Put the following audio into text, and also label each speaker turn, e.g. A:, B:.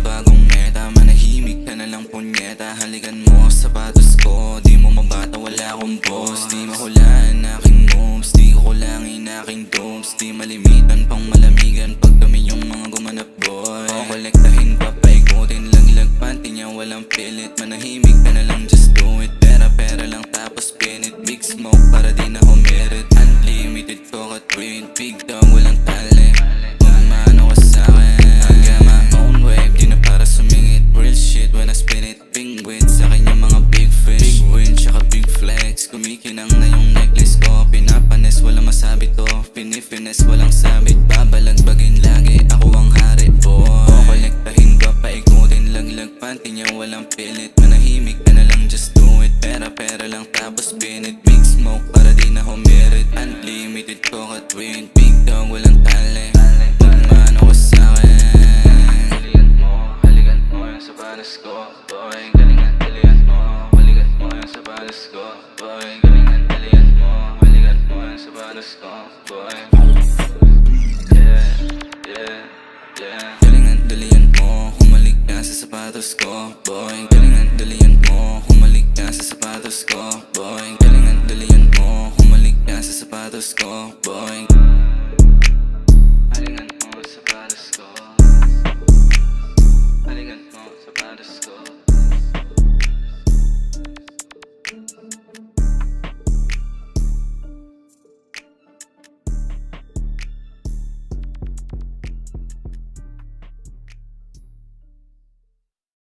A: bagong meta, manahimik ka na lang punyeta. Halikan mo sa sapatos ko, di mo mabata, wala akong boss. Di mahulaan aking moves, di ko kulangin aking domes. Di malimitan pang malamigan pag kami yung mga gumanap boy. O kolektahin pa, paikutin, laglag panty niya, walang pilit. Manahimik ka na lang, just do it. Pera lang tapos pinit, big smoke para di na humirit. Unlimited coca twin, big dog, walang talent. Umano ka sa'kin, I got my own wave, di na para sumingit. Real shit when I spin it, penguin sa'kin yung mga big fish. Big win, tsaka big flex, kumikinang na yung necklace ko. Pinapanes, walang masabi to, pinifines, walang sabit. Babalagbagin lagi, ako ang hari boy. O kolektahin ka, paikutin, laglag panty niya, walang pilit. Manahimik ka na lang, just do it. Pera lang tapos pinit, big smoke para di na humirit. Unlimited coca twin, big dog, walang tali. Magmano ka sa'kin. Halikan mo yung sapatos ko, boy. Galingan, halikan mo. Halikan mo yung sapatos ko, boy. Galingan, halikan mo. Halikan mo yung sapatos ko, boy. Yeah, yeah, yeah. Galingan, dalian mo. Humalik ka sa sapatos ko, boy.